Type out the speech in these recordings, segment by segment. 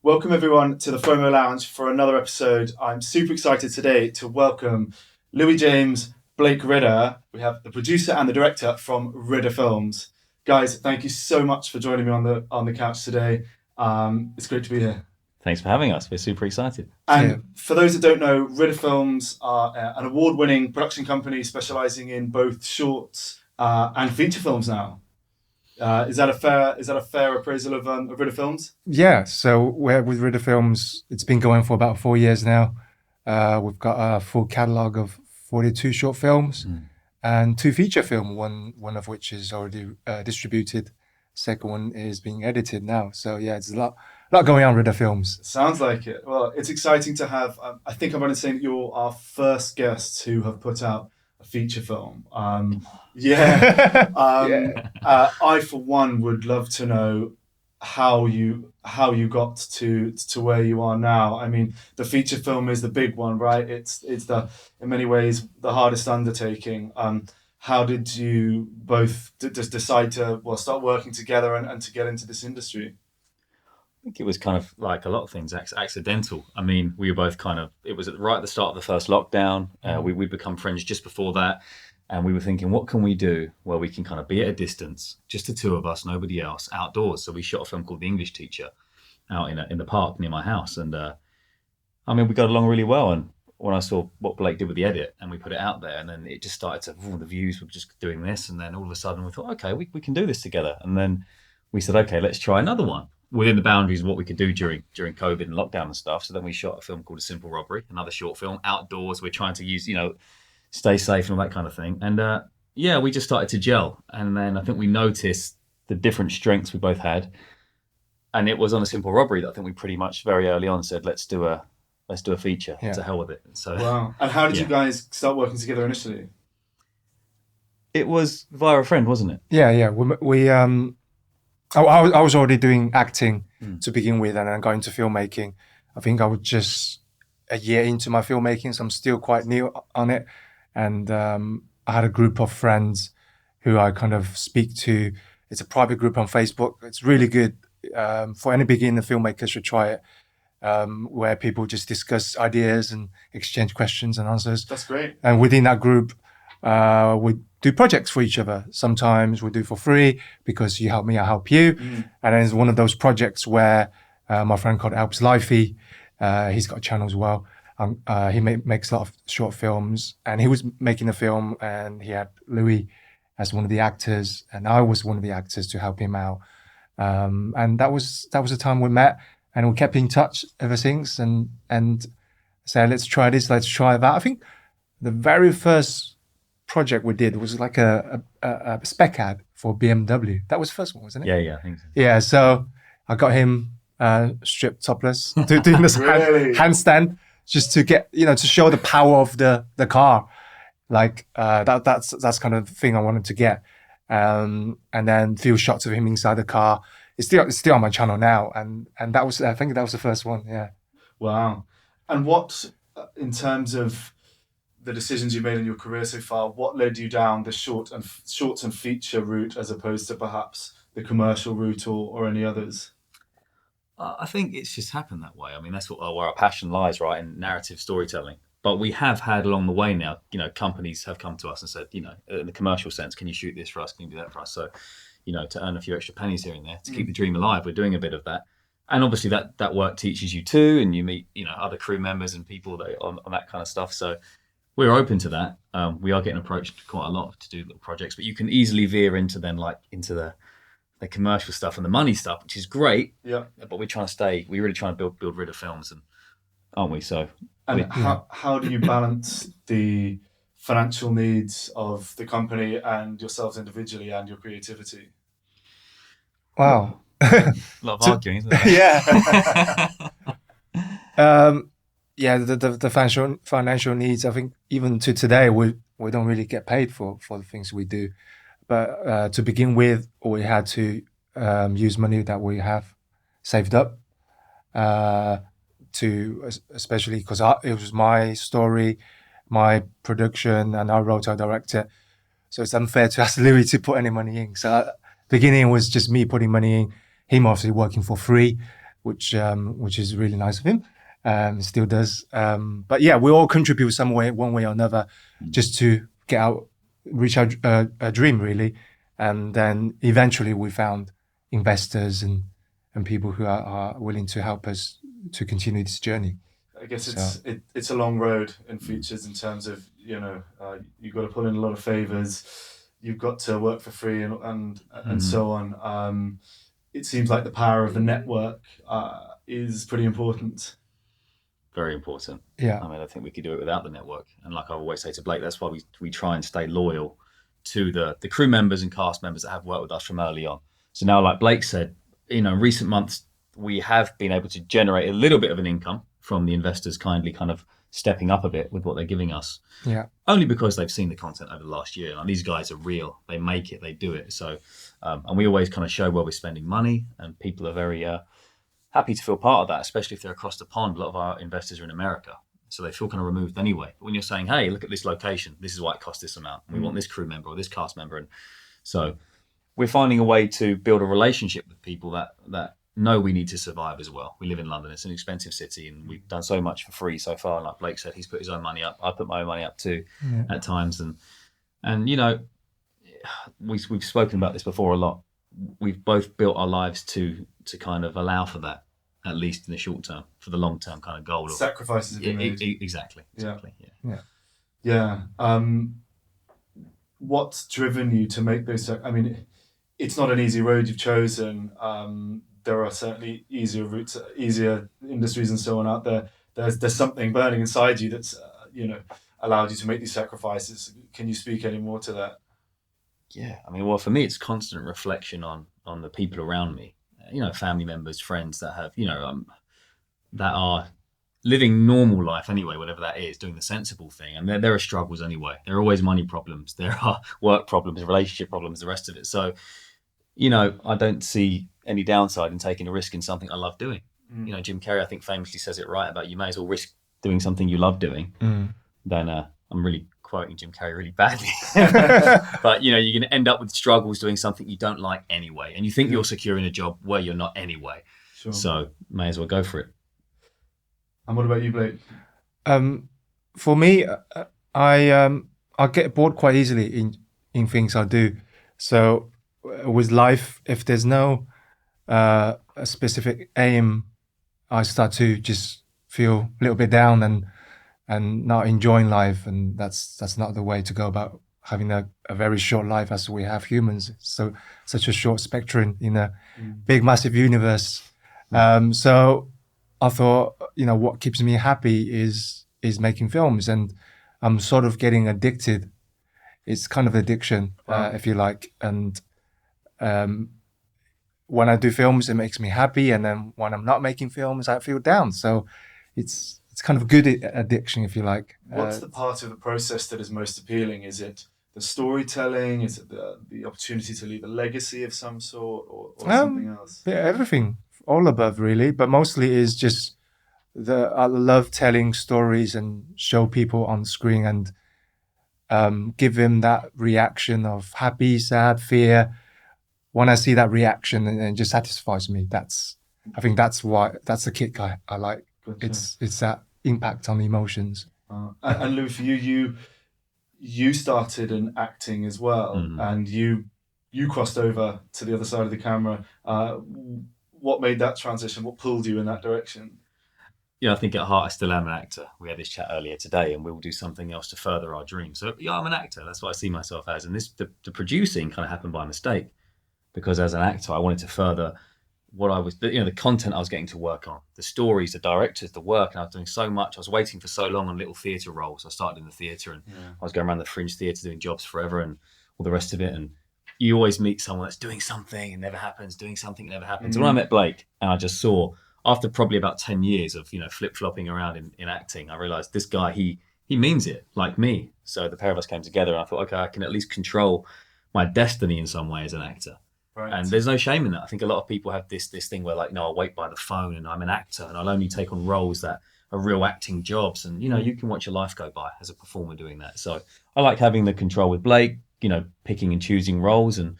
Welcome everyone to the FOMO Lounge for another episode. I'm super excited today to welcome Louis James, Blake Ridder. We have the producer and the director from Ridder Films. Guys, thank you so much for joining me on the couch today. It's great to be here. Thanks for having us. We're super excited. And for those that don't know, Ridder Films are an award-winning production company specializing in both shorts and feature films now. Is that a fair appraisal of Ridder Films? Yeah, so we're with Ridder Films. It's been going for about 4 years now. We've got a full catalogue of 42 short films and 2 feature films, one of which is already distributed. Second one is being edited now. So yeah, it's a lot going on, Ridder Films. Sounds like it. Well, it's exciting to have, I think I'm going to say that you're our first guests who have put out a feature film. I, for one, would love to know how you got to where you are now. I mean, the feature film is the big one, right? It's in many ways the hardest undertaking. How did you both just decide to start working together and to get into this industry? I think it was kind of like a lot of things, accidental. I mean, we were both it was right at the start of the first lockdown. We'd become friends just before that. And we were thinking, what can we do where we can kind of be at a distance, just the two of us, nobody else, outdoors. So we shot a film called The English Teacher out in the park near my house. And I mean, we got along really well. And when I saw what Blake did with the edit and we put it out there, and then it just started to, the views were just doing this. And then all of a sudden we thought, okay, we can do this together. And then we said, okay, let's try another one within the boundaries of what we could do during COVID and lockdown and stuff. So then we shot a film called A Simple Robbery, another short film, outdoors. We're trying to use, stay safe and all that kind of thing. And we just started to gel. And then I think we noticed the different strengths we both had. And it was on A Simple Robbery that I think we pretty much very early on said, let's do a feature. Yeah. To hell with it. So wow. And how did you guys start working together initially? It was via a friend, wasn't it? Yeah. I was already doing acting to begin with, and then got into filmmaking. I think I was just a year into my filmmaking, so I'm still quite new on it. And I had a group of friends who I kind of speak to. It's a private group on Facebook. It's really good for any beginner filmmakers should try it, where people just discuss ideas and exchange questions and answers. That's great. And within that group, we do projects for each other. Sometimes we do for free because you help me, I help you. And then it's one of those projects where my friend called Alps Lifey, he's got a channel as well. He makes a lot of short films, and he was making a film, and he had Louis as one of the actors, and I was one of the actors to help him out. And that was the time we met, and we kept in touch ever since, and said, let's try this, let's try that. I think the very first project we did was like a Spec ad for BMW. That was the first one, wasn't it? Yeah, I think so. Yeah, so I got him stripped topless, doing this really? handstand, just to get, to show the power of the car. Like that's kind of the thing I wanted to get. And then a few shots of him inside the car. It's still on my channel now, and that was, I think that was the first one. Yeah. Wow. And what, in terms of the decisions you made in your career so far, what led you down the short and feature route as opposed to perhaps the commercial route or any others? I think it's just happened that way. I mean, that's where our passion lies, right, in narrative storytelling. But we have had along the way now, companies have come to us and said, in the commercial sense, can you shoot this for us? Can you do that for us? So, to earn a few extra pennies here and there, to keep the dream alive, we're doing a bit of that. And obviously that work teaches you too, and you meet, other crew members and people that on that kind of stuff. So we're open to that. We are getting approached quite a lot to do little projects, but you can easily veer into the commercial stuff and the money stuff, which is great. Yeah. But we're really trying to build Ridder Films, and aren't we? So. And how do you balance the financial needs of the company and yourselves individually and your creativity? Wow. A lot of arguing, isn't it? Yeah. The financial needs, I think even to today, we don't really get paid for the things we do. But to begin with, we had to use money that we have saved up especially because it was my story, my production, and I wrote, I directed. So it's unfair to ask Louis to put any money in. So beginning was just me putting money in, him obviously working for free. which is really nice of him. He still does. But yeah, we all contribute some way, one way or another, just to reach our dream really. And then eventually we found investors and people who are willing to help us to continue this journey. I guess it's a long road in features in terms of, you've got to pull in a lot of favors, you've got to work for free and so on. It seems like the power of the network is pretty important. Very important. Yeah. I mean, I think we could do it without the network. And like I always say to Blake, that's why we try and stay loyal to the crew members and cast members that have worked with us from early on. So now, like Blake said, in recent months, we have been able to generate a little bit of an income from the investors kindly kind of stepping up a bit with what they're giving us. Yeah. Only because they've seen the content over the last year. Like, these guys are real. They make it. They do it. So, and we always kind of show where we're spending money, and people are very happy to feel part of that, especially if they're across the pond. A lot of our investors are in America, so they feel kind of removed anyway. But when you're saying, hey, look at this location, this is why it costs this amount, we want this crew member or this cast member, and so we're finding a way to build a relationship with people that know we need to survive as well. We live in London. It's an expensive city, and we've done so much for free so far. Like Blake said, he's put his own money up. I put my own money up too at times. And we've spoken about this before a lot. We've both built our lives to kind of allow for that, at least in the short term, for the long term kind of goal. Sacrifices have been made. Exactly. Yeah. What's driven you to make those? I mean, it's not an easy road you've chosen. There are certainly easier routes, easier industries, and so on out there. There's something burning inside you that's allowed you to make these sacrifices. Can you speak any more to that? Yeah, I mean, well, for me, it's constant reflection on the people around me. Family members, friends that have that are living normal life anyway, whatever that is, doing the sensible thing. And there are struggles anyway. There are always money problems. There are work problems, relationship problems, the rest of it. So, I don't see any downside in taking a risk in something I love doing. Jim Carrey, I think, famously says it right about you may as well risk doing something you love doing than I'm really quoting Jim Carrey really badly. But, you're going to end up with struggles doing something you don't like anyway. And you think you're secure in a job where you're not anyway. Sure. So may as well go for it. And what about you, Blake? For me, I get bored quite easily in things I do. So with life, if there's no a specific aim, I start to just feel a little bit down and not enjoying life, and that's not the way to go about having a very short life as we have humans. So such a short spectrum in a big, massive universe. So I thought, what keeps me happy is making films, and I'm sort of getting addicted. It's kind of addiction, if you like. And when I do films, it makes me happy, and then when I'm not making films, I feel down. So it's kind of a good addiction, if you like. What's the part of the process that is most appealing? Is it the storytelling? Is it the opportunity to leave a legacy of some sort, or something else? Yeah, everything, all above really, but mostly is just I love telling stories and show people on screen and give them that reaction of happy, sad, fear. When I see that reaction, and it just satisfies me. I think that's the kick I like. Gotcha. It's that impact on the emotions. And Lou, for you started in acting as well, and you crossed over to the other side of the camera. What made that transition? What pulled you in that direction? I think at heart I still am an actor. We had this chat earlier today, and we'll do something else to further our dreams. So I'm an actor. That's what I see myself as. And the producing kind of happened by mistake, because as an actor I wanted to further what I was, the content I was getting to work on, the stories, the directors, the work, and I was doing so much. I was waiting for so long on little theatre roles. I started in the theatre, and I was going around the Fringe Theatre doing jobs forever and all the rest of it. And you always meet someone that's doing something and never happens, doing something and never happens. And when I met Blake, and I just saw, after probably about 10 years of flip-flopping around in acting, I realised this guy, he means it like me. So the pair of us came together, and I thought, okay, I can at least control my destiny in some way as an actor. Right. And there's no shame in that. I think a lot of people have this thing where, like, no, I'll wait by the phone and I'm an actor and I'll only take on roles that are real acting jobs. And, you can watch your life go by as a performer doing that. So I like having the control with Blake, picking and choosing roles, and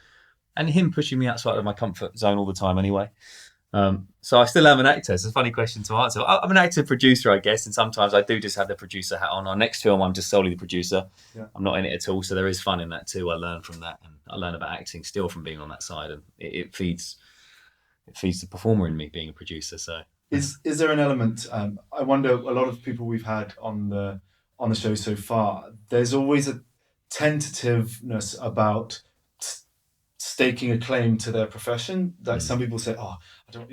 him pushing me outside of my comfort zone all the time anyway. So I still am an actor. It's a funny question to answer. I'm an actor producer, I guess, and sometimes I do just have the producer hat on. Our next film, I'm just solely the producer. Yeah. I'm not in it at all, so there is fun in that too. I learn from that, and I learn about acting still from being on that side, and it feeds the performer in me being a producer. So is there an element? I wonder. A lot of people we've had on the show so far, there's always a tentativeness about staking a claim to their profession. Like some people say, "Oh, I don't,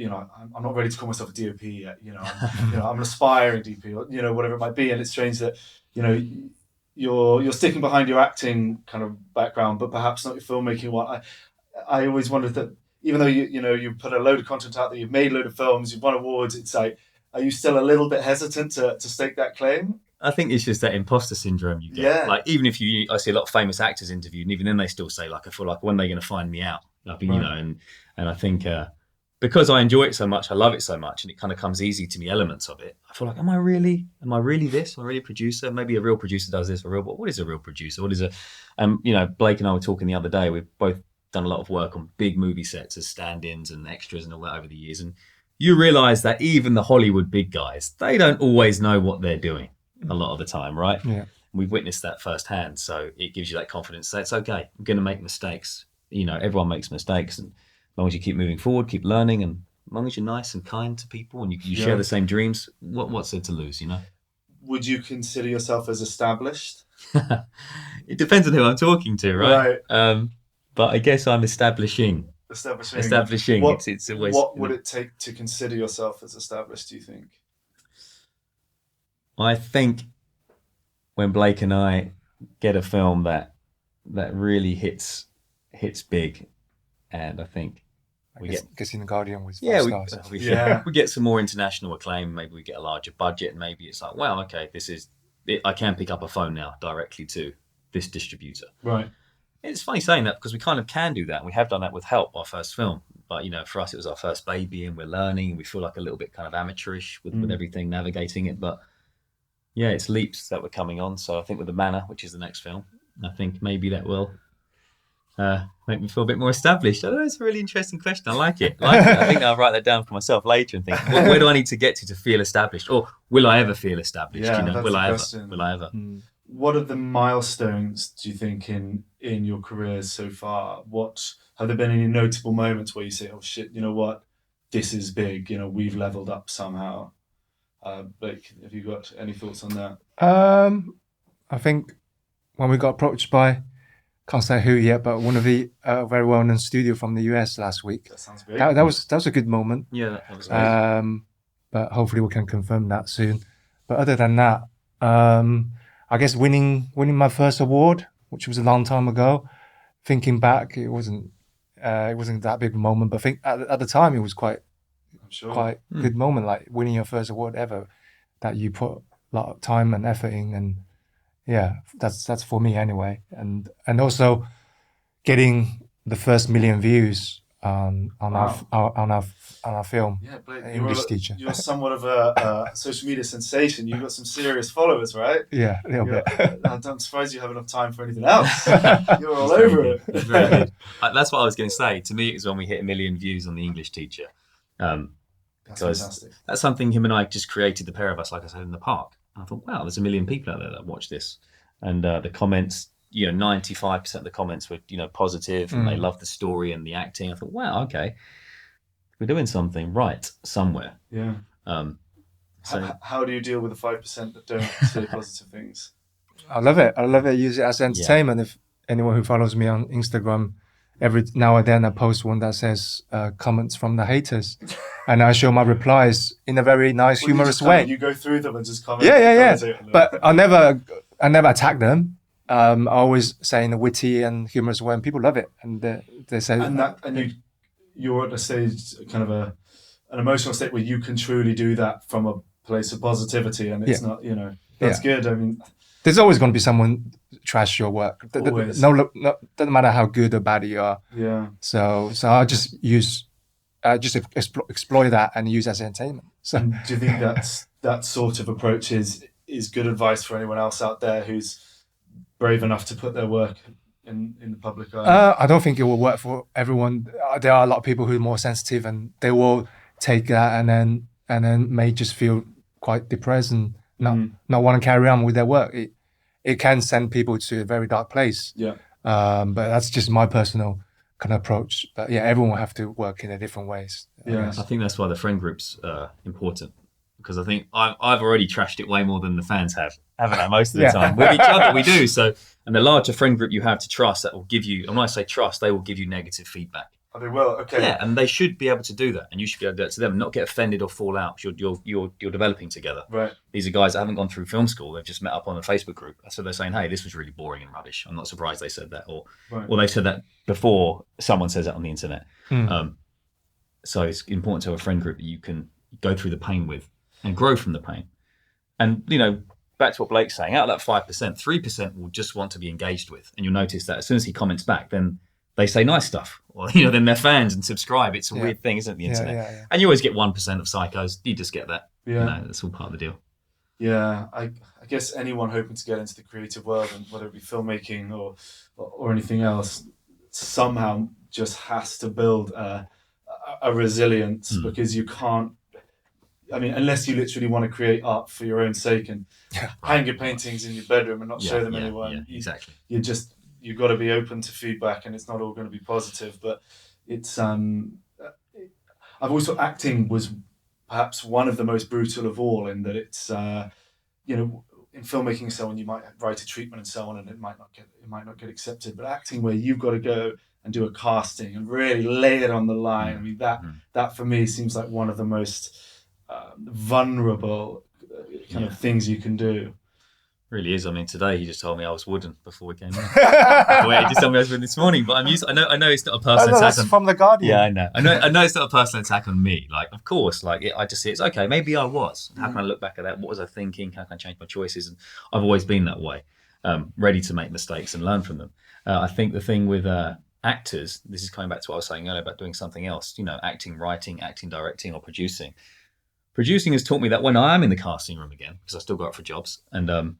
I'm not ready to call myself a DOP yet. I'm an aspiring DP, or whatever it might be." And it's strange that you're sticking behind your acting kind of background, but perhaps not your filmmaking one. I always wondered that even though you put a load of content out there, you've made a load of films, you've won awards, it's like, are you still a little bit hesitant to stake that claim? I think it's just that imposter syndrome you get. Yeah. Like even if I see a lot of famous actors interviewed, and even then they still say like, I feel like when are they going to find me out? Like, Right. and I think because I enjoy it so much, I love it so much, and it kind of comes easy to me, elements of it. I feel like, am I really this? Am I really a producer? Maybe a real producer does this. What is a real producer? What is a, Blake and I were talking the other day. We've both done a lot of work on big movie sets as stand-ins and extras and all that over the years. And you realize that even the Hollywood big guys, they don't always know what they're doing a lot of the time, right? Yeah. We've witnessed that firsthand. So it gives you that confidence that it's okay. I'm going to make mistakes. Everyone makes mistakes. And as long as you keep moving forward, keep learning, and as long as you're nice and kind to people and you share the same dreams, what's there to lose, Would you consider yourself as established? It depends on who I'm talking to, right? But I guess I'm establishing. What, It's always. What would it take to consider yourself as established, do you think? I think when Blake and I get a film that really hits big, and I think we get in the Guardian with we get some more international acclaim. Maybe we get a larger budget, and maybe it's like, wow, okay, this is it. I can pick up a phone now directly to this distributor. Right. It's funny saying that because we kind of can do that. We have done that with Help, our first film. But, for us, it was our first baby and we're learning. We feel like a little bit kind of amateurish with everything, navigating it. But, yeah, it's leaps that we're coming on. So I think with the Manor, which is the next film, I think maybe that will make me feel a bit more established. I don't know, it's a really interesting question. I like it. I think I'll write that down for myself later and think, where do I need to get to feel established? Or will I ever feel established? Yeah, that's will the I question. ever? Will I ever? What are the milestones, do you think, in your careers so far? Have there been any notable moments where you say, oh shit, you know what, this is big, we've leveled up somehow? Blake, have you got any thoughts on that? I think when we got approached by, can't say who yet, but one of the very well-known studio from the US last week. That sounds big. That was a good moment. Yeah, that was great. But hopefully we can confirm that soon. But other than that, I guess winning my first award, which was a long time ago. Thinking back, it wasn't that big a moment, but I think at the time it was quite good moment, like winning your first award ever, that you put a lot of time and effort in, and yeah, that's for me anyway. And also getting the first 1 million views on our film. Yeah, Blake, English teacher. You're somewhat of a social media sensation. You've got some serious followers, right? Yeah, a little bit. I'm surprised you have enough time for anything else. You're all over it. It's very good. That's what I was going to say. To me, it was when we hit 1 million views on the English teacher. That's because fantastic. that's something him and I just created, the pair of us, like I said, in the park. And I thought, wow, there's 1 million people out there that watch this. And the comments, 95% of the comments were, positive, and they loved the story and the acting. I thought, wow, okay, we're doing something right somewhere. Yeah. So how do you deal with the 5% that don't say positive things? I love it. Use it as entertainment. If anyone who follows me on Instagram, every now and then I post one that says comments from the haters, and I show my replies in a very nice, humorous way. You go through them and just comment. Yeah. But I never attack them. I always say in a witty and humorous way, and people love it. And they say, you're at a stage, kind of an emotional state where you can truly do that from a place of positivity, and it's not, that's good. I mean, there's always going to be someone trash your work. Always. No, doesn't matter how good or bad you are. Yeah. So I just exploit that and use as entertainment. So do you think that sort of approach is good advice for anyone else out there who's brave enough to put their work in the public eye? I don't think it will work for everyone. There are a lot of people who are more sensitive, and they will take that and then may just feel quite depressed and not want to carry on with their work. It can send people to a very dark place. Yeah. But that's just my personal kind of approach. But yeah, everyone will have to work in a different ways. Yeah. I think that's why the friend group's important, because I think I've already trashed it way more than the fans have, haven't I? Most of the time with each other we do. So, and the larger friend group you have to trust, that will give you. And when I say trust, they will give you negative feedback. Oh, they will. Okay. Yeah, and they should be able to do that, and you should be able to do that to them, not get offended or fall out. You're developing together. Right. These are guys that haven't gone through film school; they've just met up on a Facebook group. So they're saying, "Hey, this was really boring and rubbish." I'm not surprised they said that, or they said that before someone says that on the internet. So it's important to have a friend group that you can go through the pain with and grow from the pain. And back to what Blake's saying, out of that 5%, 3% will just want to be engaged with, and you'll notice that as soon as he comments back, then they say nice stuff, or then they're fans and subscribe. It's a weird thing, isn't it? The internet, Yeah. and you always get 1% of psychos. You just get that. Yeah, that's all part of the deal. Yeah, I guess anyone hoping to get into the creative world, and whether it be filmmaking or anything else, somehow just has to build a resilience, because you can't. I mean, unless you literally want to create art for your own sake and hang your paintings in your bedroom and not show them anyone. Exactly. You've got to be open to feedback, and it's not all going to be positive. But it's I've always thought acting was perhaps one of the most brutal of all, in that it's in filmmaking and so on, you might write a treatment and so on, and it might not get accepted. But acting, where you've got to go and do a casting and really lay it on the line, I mean that for me seems like one of the most vulnerable kind of things you can do. Really is. I mean, today he just told me I was wooden before we came in. Wait, he just told me I was wooden this morning, but I'm used. I know it's not a personal attack. That's from the Guardian. Yeah, I know it's not a personal attack on me. Like, of course, I just see it's okay. Maybe I was. How can I look back at that? What was I thinking? How can I change my choices? And I've always been that way, ready to make mistakes and learn from them. I think the thing with actors, this is coming back to what I was saying earlier about doing something else. Acting, writing, acting, directing, or producing. Producing has taught me that when I am in the casting room again, because I still go out for jobs, and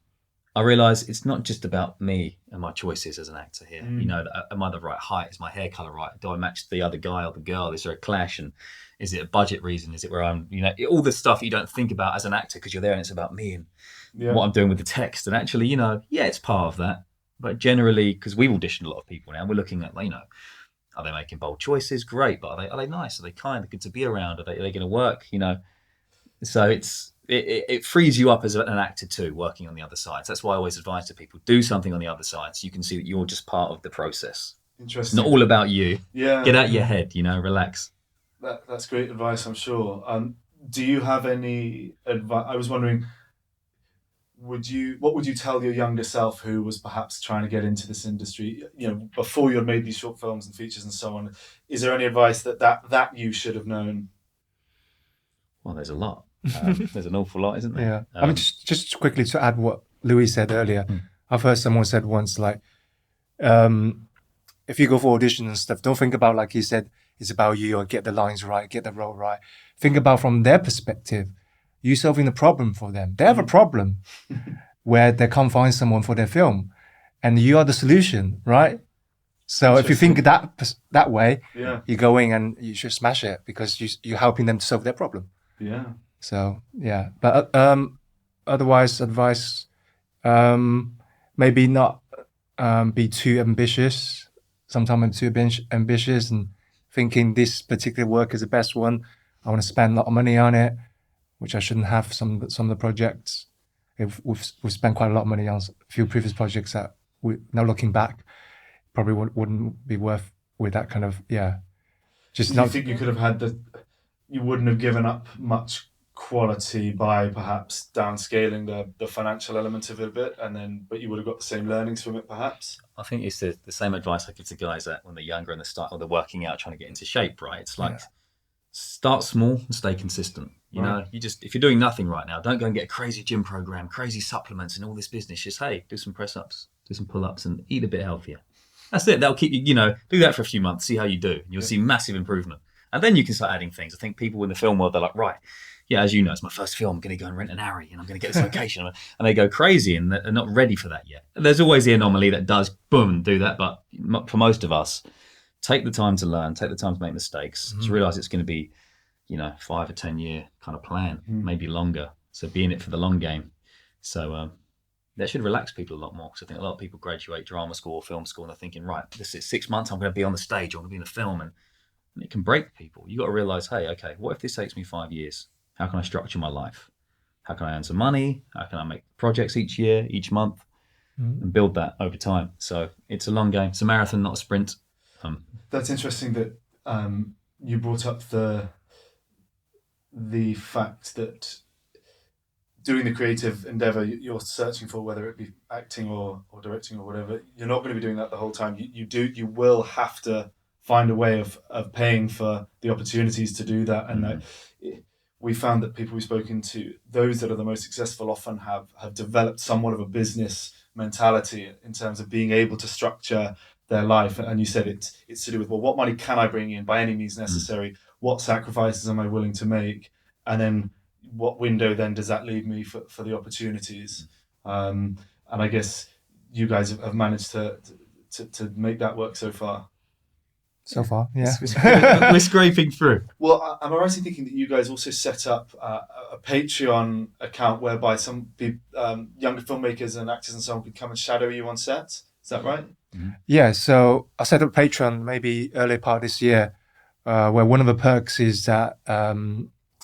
I realise it's not just about me and my choices as an actor here. Am I the right height? Is my hair colour right? Do I match the other guy or the girl? Is there a clash? And is it a budget reason? Is it where I'm, all the stuff you don't think about as an actor because you're there and it's about me and what I'm doing with the text. And actually, it's part of that. But generally, because we've auditioned a lot of people now, we're looking at, are they making bold choices? Great. But are they nice? Are they kind? Are they good to be around? Are they going to work? So it frees you up as an actor too, working on the other side. So that's why I always advise to people, do something on the other side so you can see that you're just part of the process. Interesting. It's not all about you. Yeah. Get out your head, relax. That's great advice, I'm sure. Do you have any advice? I was wondering, what would you tell your younger self who was perhaps trying to get into this industry, before you had made these short films and features and so on? Is there any advice that you should have known? Well, there's a lot. There's an awful lot, isn't there? Yeah. I mean, just quickly to add what Louis said earlier. I've heard someone said once, if you go for audition and stuff, don't think about, like he said, it's about you, or get the lines right, get the role right. Think about from their perspective, you solving the problem for them. They have a problem where they can't find someone for their film, and you are the solution, right? So if you think that way, you go in and you should smash it, because you're helping them to solve their problem. Yeah. So yeah, but otherwise, advice, maybe not be too ambitious. Sometimes I'm too ambitious and thinking this particular work is the best one. I want to spend a lot of money on it, which I shouldn't have. Some of the projects, we've spent quite a lot of money on a few previous projects that now looking back, probably wouldn't be worth with that kind of Just Do you think you could have had you wouldn't have given up much quality by perhaps downscaling the financial element of it a bit, but you would have got the same learnings from it, perhaps? I think it's the same advice I give to guys that when they're younger and they're working out, trying to get into shape, right? It's like, start small and stay consistent. If you're doing nothing right now, don't go and get a crazy gym program, crazy supplements and all this business. Just, hey, do some press ups, do some pull ups and eat a bit healthier. That's it. That'll keep you, do that for a few months, see how you do. And you'll see massive improvement. And then you can start adding things. I think people in the film world, they're like, right, as you know, it's my first film. I'm going to go and rent an Harry and I'm going to get this location. And they go crazy and they're not ready for that yet. There's always the anomaly that does, boom, do that. But for most of us, take the time to learn, take the time to make mistakes, to realise it's going to be 5 or 10 year kind of plan, maybe longer. So be in it for the long game. So that should relax people a lot more, because I think a lot of people graduate drama school or film school and they're thinking, right, this is 6 months, I'm going to be on the stage, I'm going to be in a film, and it can break people. You got to realize, hey, okay, what if this takes me 5 years? How can I structure my life? How can I earn some money? How can I make projects each year, each month, and build that over time? So it's a long game. It's a marathon, not a sprint. That's interesting that you brought up the fact that doing the creative endeavor you're searching for, whether it be acting or directing or whatever, you're not going to be doing that the whole time. You will have to find a way of paying for the opportunities to do that. And that we found that people we've spoken to, those that are the most successful, often have developed somewhat of a business mentality in terms of being able to structure their life. And you said it's to do with, well, what money can I bring in by any means necessary? What sacrifices am I willing to make? And then what window then does that leave me for the opportunities? And I guess you guys have managed to make that work so far. So far, yeah. We're scraping through. Well, am I right in thinking that you guys also set up a Patreon account whereby some people, younger filmmakers and actors and so on could come and shadow you on set? Is that right? Yeah, so I set up Patreon maybe early part of this year, where one of the perks is that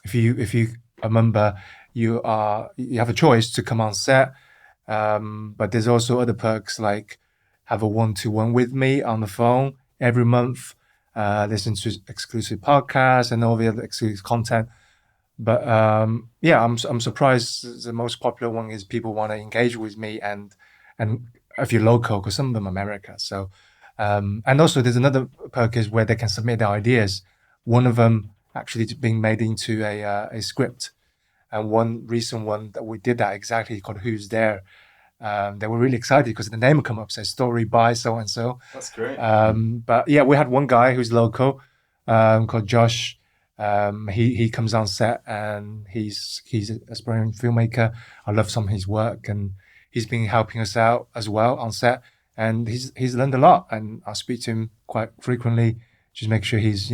if you a member, you have a choice to come on set, but there's also other perks like have a 1-to-1 with me on the phone every month, listen to exclusive podcasts and all the other exclusive content. But yeah, I'm surprised the most popular one is people want to engage with me and if you're local, because some of them are America. So and also there's another perk is where they can submit their ideas. One of them actually being made into a script, and one recent one that we did that exactly called Who's There. They were really excited because the name would come up, says story by so and so. That's great. But yeah, we had one guy who's local, called Josh. He comes on set and he's an aspiring filmmaker. I love some of his work, and he's been helping us out as well on set. And he's learned a lot, and I speak to him quite frequently, just make sure he's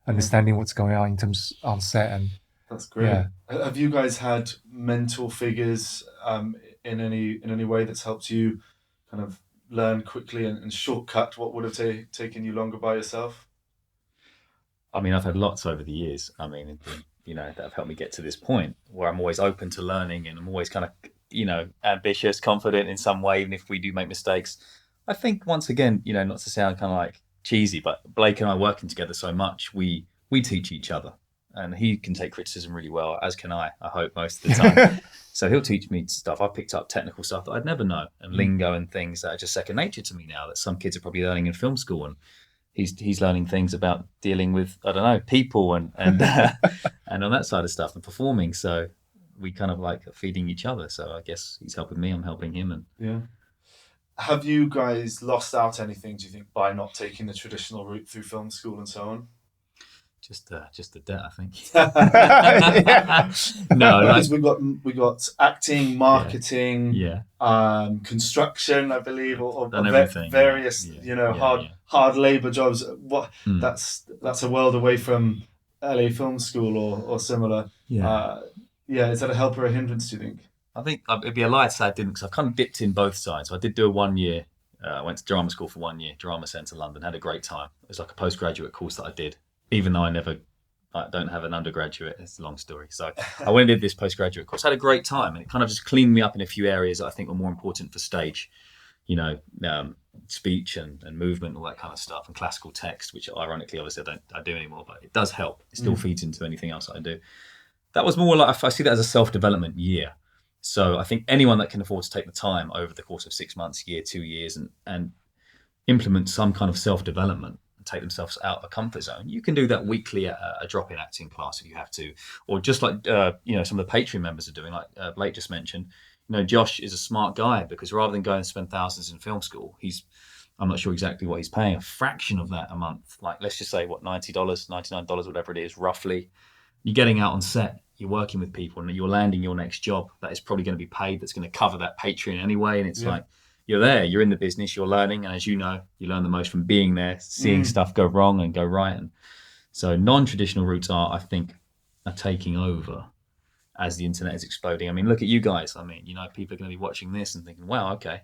understanding what's going on in terms on set. And that's great. Yeah. Have you guys had mentor figures in any way that's helped you kind of learn quickly and shortcut what would have taken you longer by yourself? I mean, I've had lots over the years. I mean, that have helped me get to this point where I'm always open to learning, and I'm always kind of, ambitious, confident in some way, even if we do make mistakes. I think once again, not to sound kind of like cheesy, but Blake and I working together so much, we teach each other, and he can take criticism really well, as can I hope most of the time. So he'll teach me stuff. I've picked up technical stuff that I'd never know, and lingo and things that are just second nature to me now that some kids are probably learning in film school, and he's learning things about dealing with, I don't know, people and and on that side of stuff and performing. So we kind of like feeding each other. So I guess he's helping me, I'm helping him. And yeah. Have you guys lost out anything, do you think, by not taking the traditional route through film school and so on? Just the debt, I think. No, because we got acting, marketing, construction, I believe, or various hard labor jobs. That's a world away from LA Film School or similar. Is that a help or a hindrance, do you think? I think it'd be a lie to say I didn't, because I've kind of dipped in both sides. So I did do a 1 year. I went to drama school for 1 year, Drama Centre London, had a great time. It was like a postgraduate course that I did, even though I don't have an undergraduate. It's a long story. So I went and did this postgraduate course, had a great time, and it kind of just cleaned me up in a few areas that I think were more important for stage, speech and movement, all that kind of stuff, and classical text, which ironically, obviously I don't do anymore, but it does help. It still feeds into anything else that I do. That was more like, I see that as a self-development year. So I think anyone that can afford to take the time over the course of 6 months, year, 2 years, and implement some kind of self-development and take themselves out of a comfort zone, you can do that weekly at a drop-in acting class if you have to, or just like some of the Patreon members are doing, like Blake just mentioned. Josh is a smart guy, because rather than going and spend thousands in film school, I'm not sure exactly what he's paying, a fraction of that a month. Like, let's just say $90, $99, whatever it is, roughly. You're getting out on set, you're working with people, and you're landing your next job that is probably going to be paid, that's going to cover that Patreon anyway. And it's like, you're there, you're in the business, you're learning. And as you know, you learn the most from being there, seeing stuff go wrong and go right. And so non-traditional routes are, I think, are taking over as the internet is exploding. I mean, look at you guys. I mean, people are going to be watching this and thinking, wow, okay,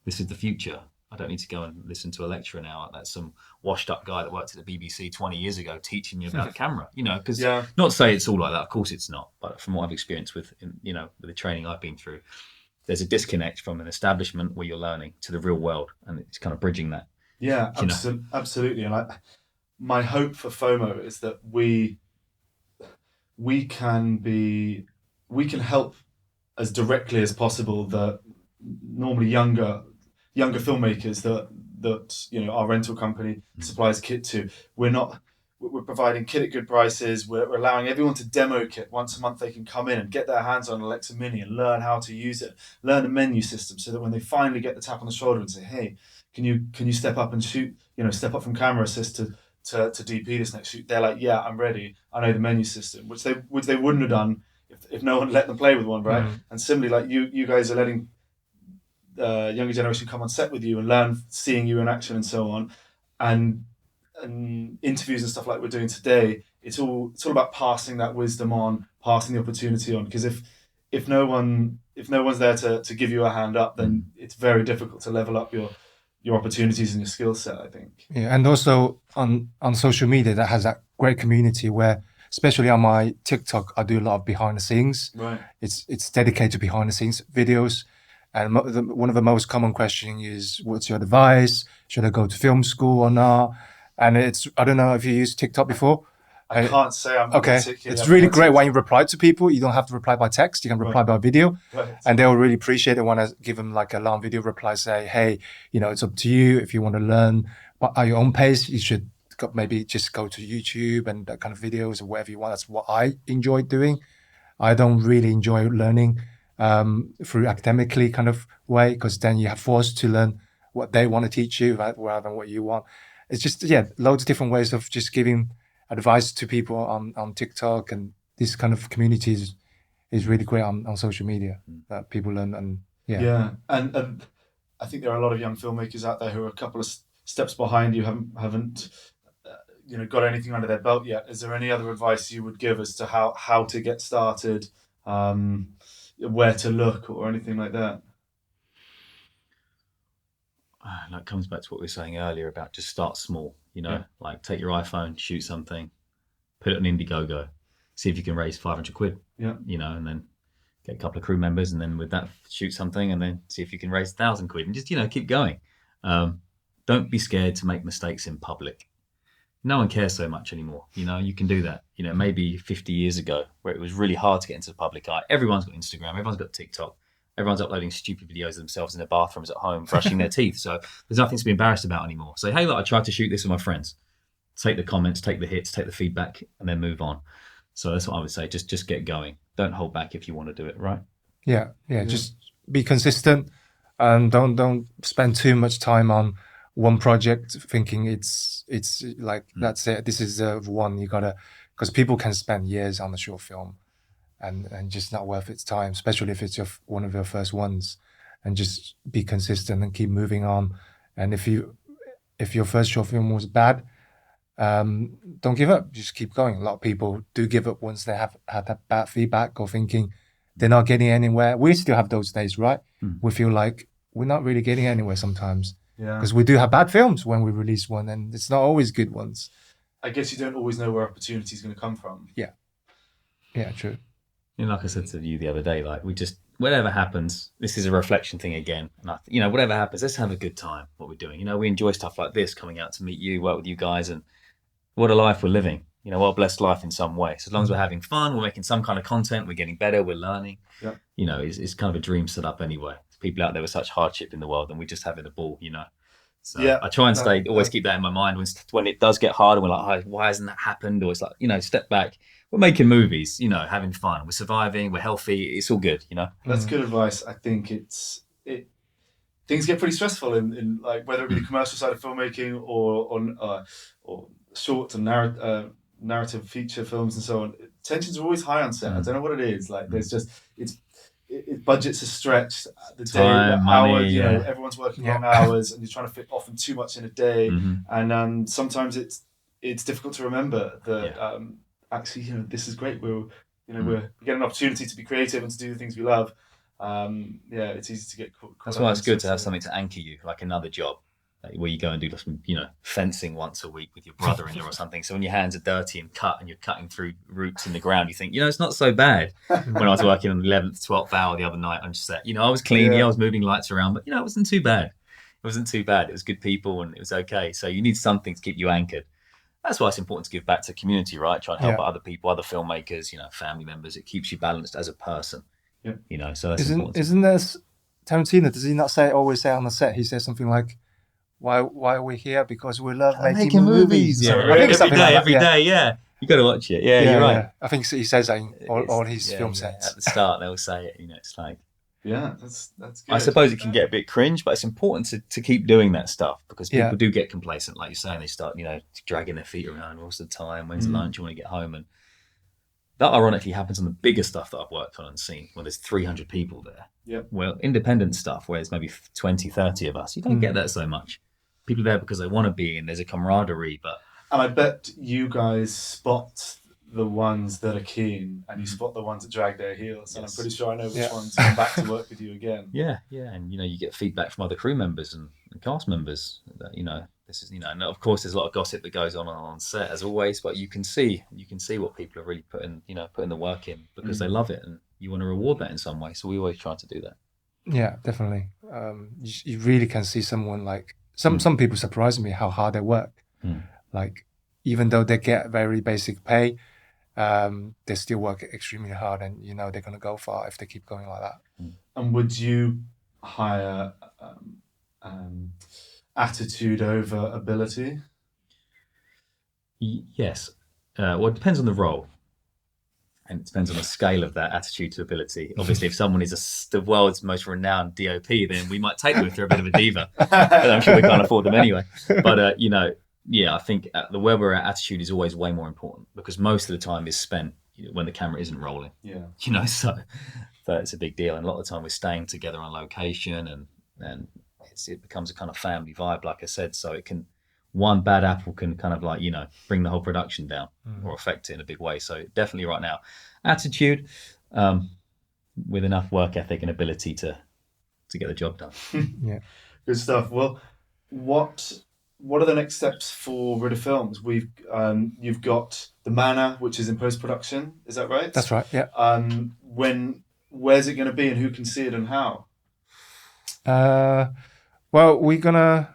this is the future. I don't need to go and listen to a lecturer now. That's some washed up guy that worked at the BBC 20 years ago teaching me about a camera, because not to say it's all like that. Of course it's not. But from what I've experienced with the training I've been through, there's a disconnect from an establishment where you're learning to the real world. And it's kind of bridging that. Yeah, absolutely. And my hope for FOMO is that we can help as directly as possible the normally younger filmmakers that our rental company supplies kit to. We're providing kit at good prices. We're allowing everyone to demo kit once a month. They can come in and get their hands on an Alexa Mini and learn how to use it, learn the menu system, so that when they finally get the tap on the shoulder and say, "Hey, can you step up and shoot? Step up from camera assist to DP this next shoot." They're like, "Yeah, I'm ready. I know the menu system," which they wouldn't have done if no one let them play with one, right? And similarly, like you guys are letting younger generation come on set with you and learn, seeing you in action and so on, and interviews and stuff like we're doing today. It's all about passing that wisdom on, passing the opportunity on. Because if no one's there to give you a hand up, then it's very difficult to level up your opportunities and your skill set, I think. Yeah, and also on social media that has that great community where, especially on my TikTok, I do a lot of behind the scenes. Right. It's dedicated to behind the scenes videos. And one of the most common questions is, what's your advice? Should I go to film school or not? And I don't know if you used TikTok before. I can't say I'm okay. particularly. It's really great when you reply to people. You don't have to reply by text. You can reply by video. Right. And they'll really appreciate it when I give them like a long video reply, say, hey, it's up to you. If you want to learn at your own pace, you should maybe just go to YouTube and that kind of videos or whatever you want. That's what I enjoy doing. I don't really enjoy learning through academically kind of way, because then you have forced to learn what they want to teach you rather than what you want. It's just, loads of different ways of just giving advice to people on TikTok, and this kind of communities is really great on social media that people learn. And and I think there are a lot of young filmmakers out there who are a couple of steps behind you, haven't got anything under their belt yet. Is there any other advice you would give as to how to get started, where to look, or anything like that? That comes back to what we were saying earlier about just start small, like take your iPhone, shoot something, put it on Indiegogo, see if you can raise 500 quid, and then get a couple of crew members, and then with that shoot something, and then see if you can raise 1,000 quid, and just, keep going. Don't be scared to make mistakes in public. No one cares so much anymore. You can do that. Maybe 50 years ago where it was really hard to get into the public eye. Everyone's got Instagram, everyone's got TikTok. Everyone's uploading stupid videos of themselves in their bathrooms at home, brushing their teeth. So there's nothing to be embarrassed about anymore. Say, hey, look, I tried to shoot this with my friends. Take the comments, take the hits, take the feedback, and then move on. So that's what I would say. Just get going. Don't hold back if you want to do it, right? Yeah. Just be consistent, and don't spend too much time on one project thinking it's like that's it. This is the one you gotta, because people can spend years on a short film. And just not worth its time, especially if it's one of your first ones. And just be consistent and keep moving on. And if your first short film was bad, don't give up. Just keep going. A lot of people do give up once they have had that bad feedback or thinking they're not getting anywhere. We still have those days, right? We feel like we're not really getting anywhere sometimes. Because we do have bad films when we release one, and it's not always good ones. I guess you don't always know where opportunity is going to come from. Yeah, true. Like I said to you the other day, like whatever happens, this is a reflection thing again. And whatever happens, let's have a good time. What we're doing, we enjoy stuff like this, coming out to meet you, work with you guys, and what a life we're living. What a blessed life in some way. So as long as we're having fun, we're making some kind of content, we're getting better, we're learning. Yeah. It's kind of a dream set up anyway. There's people out there with such hardship in the world, and we're just having a ball. So I try and always keep that in my mind when it does get hard, and we're like, oh, why hasn't that happened? Or it's like, step back. We're making movies, having fun. We're surviving. We're healthy. It's all good, That's good advice. I think things get pretty stressful in like whether it be the commercial side of filmmaking or short and narrative feature films and so on. Tensions are always high on set. I don't know what it is. Like there's just budgets are stretched. The day, time, the money, hours, everyone's working long hours, and you're trying to fit often too much in a day. And sometimes it's difficult to remember that actually, this is great. We're getting an opportunity to be creative and to do the things we love. It's easy to get caught That's up why in it's good to have social- something to anchor you, like another job, like where you go and do some, fencing once a week with your brother-in-law or something. So when your hands are dirty and cut and you're cutting through roots in the ground, you think, it's not so bad. When I was working on the 11th, 12th hour the other night on set, I was cleaning, I was moving lights around, but, it wasn't too bad. It wasn't too bad. It was good people and it was okay. So you need something to keep you anchored. That's why it's important to give back to the community, right? Try and help other people, other filmmakers, family members. It keeps you balanced as a person. Yeah. So that's important. Isn't there Tarantino? Does he not always say on the set? He says something like, "Why are we here? Because we love making movies." Yeah, I think every day. Yeah, you got to watch it. Yeah, you're right. Yeah. I think he says that in all his film sets. At the start, they'll say it. It's like. Yeah, that's good. I suppose it can get a bit cringe, but it's important to keep doing that stuff because people do get complacent, like you're saying. They start, dragging their feet around most of the time. When's the lunch? You want to get home, and that ironically happens on the bigger stuff that I've worked on and seen, where there's 300 people there. Yeah. Well, independent stuff, where there's maybe 20, 30 of us, you don't get that so much. People are there because they want to be, and there's a camaraderie. And I bet you guys spot the ones that are keen, and you spot the ones that drag their heels. And I'm pretty sure I know which ones come back to work with you again. Yeah, and you get feedback from other crew members and cast members that this is and of course there's a lot of gossip that goes on set as always, but you can see what people are really putting the work in because they love it, and you want to reward that in some way. So we always try to do that. Yeah, definitely. You really can see someone like some people surprise me how hard they work. Like even though they get very basic pay, they still work extremely hard, and they're going to go far if they keep going like that. And would you hire attitude over ability? Yes. Well, it depends on the role, and it depends on the scale of that attitude to ability. Obviously, if someone is the world's most renowned DOP, then we might take them if they're a bit of a diva. But I'm sure we can't afford them anyway. But I think where we're at, attitude is always way more important because most of the time is spent when the camera isn't rolling. Yeah. So it's a big deal. And a lot of the time we're staying together on location, and it becomes a kind of family vibe, like I said. So one bad apple can kind of like, bring the whole production down or affect it in a big way. So definitely right now, attitude with enough work ethic and ability to get the job done. Yeah. Good stuff. Well, what are the next steps for Ritter Films? You've got the Manor, which is in post-production. Is that right? That's right. Yeah. Where's it going to be, and who can see it, and how? Well, we're gonna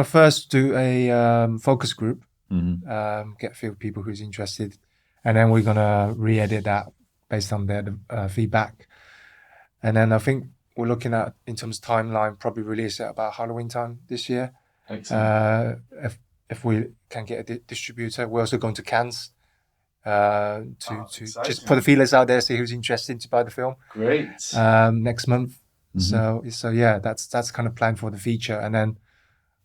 first do a focus group, get a few people who's interested, and then we're gonna re-edit that based on their feedback, and then I think we're looking at, in terms of timeline, probably release it about Halloween time this year. Excellent. If we can get a distributor, we're also going to Cannes to just put the feelers out there, see who's interested to buy the film. Great. Next month. So yeah, that's kind of planned for the feature, and then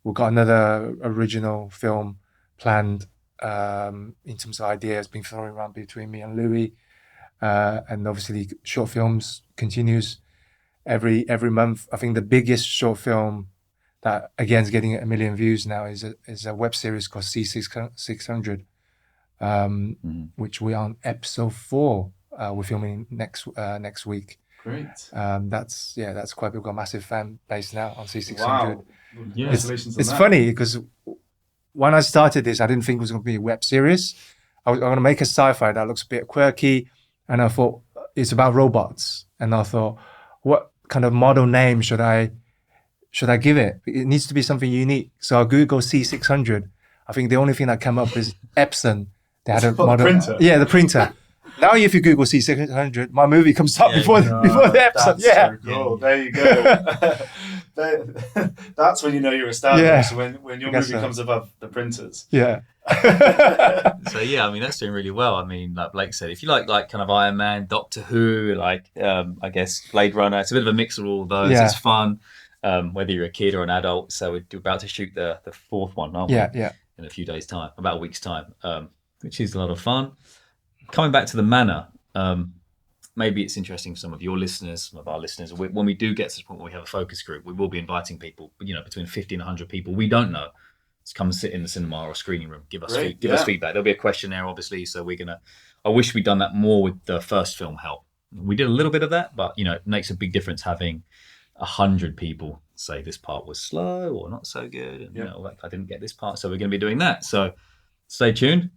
we've got another original film planned in terms of ideas being thrown around between me and Louis, and obviously short films continues every month. I think the biggest short film that again is getting 1 million views now is a web series called C600, which we are on episode 4. We're filming next week. Great. That's quite big. We've got a massive fan base now on C600. Wow. Congratulations on It's that. funny because when I started this, I didn't think it was going to be a web series. I was going to make a sci-fi that looks a bit quirky, and I thought it's about robots. And I thought, what kind of model name should I give it? It needs to be something unique. So I Googled C600. I think the only thing that came up is Epson. They had a model printer. Yeah, the printer. Now, if you Google C600, my movie comes up before the Epson. Yeah. So cool. There you go. That's when you know you're established. Yeah. When your movie comes above the printers. Yeah. So yeah, I mean that's doing really well. I mean, like Blake said, if you like kind of Iron Man, Doctor Who, I guess Blade Runner, it's a bit of a mix of all those. Yeah. It's fun, whether you're a kid or an adult. So we're about to shoot the 4th one, aren't we? Yeah. In a few days' time, about a week's time, which is a lot of fun. Coming back to the Manor, maybe it's interesting for some of your listeners, some of our listeners. When we do get to the point where we have a focus group, we will be inviting people, between 50 and 100 people we don't know come and sit in the cinema or screening room. Give us Great, give us feedback. There'll be a questionnaire, obviously. So we're gonna. I wish we'd done that more with the first film. Help. We did a little bit of that, but it makes a big difference having 100 people say this part was slow or not so good, and like I didn't get this part. So we're going to be doing that. So stay tuned,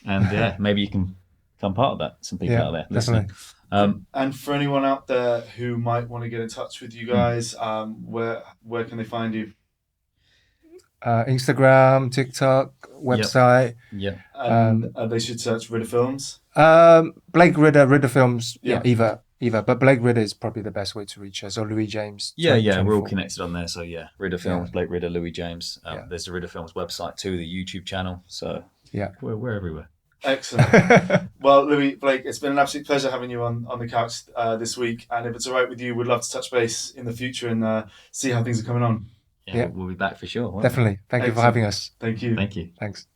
and maybe you can become part of that. Some people out there listening. And for anyone out there who might want to get in touch with you guys, where can they find you? Instagram, TikTok, website. Yeah. And they should search Ridder Films. Blake Ridder Films. Yeah, either. But Blake Ridder is probably the best way to reach us. Or Louis James. We're all connected on there. So Ridder Films, Blake Ridder, Louis James. There's the Ridder Films website too, the YouTube channel. So we're everywhere. Excellent. Well, Louis, Blake, it's been an absolute pleasure having you on the couch this week. And if it's all right with you, we'd love to touch base in the future and see how things are coming on. Yeah, we'll be back for sure. Definitely. Thank you for having us. Thank you. Thank you. Thanks.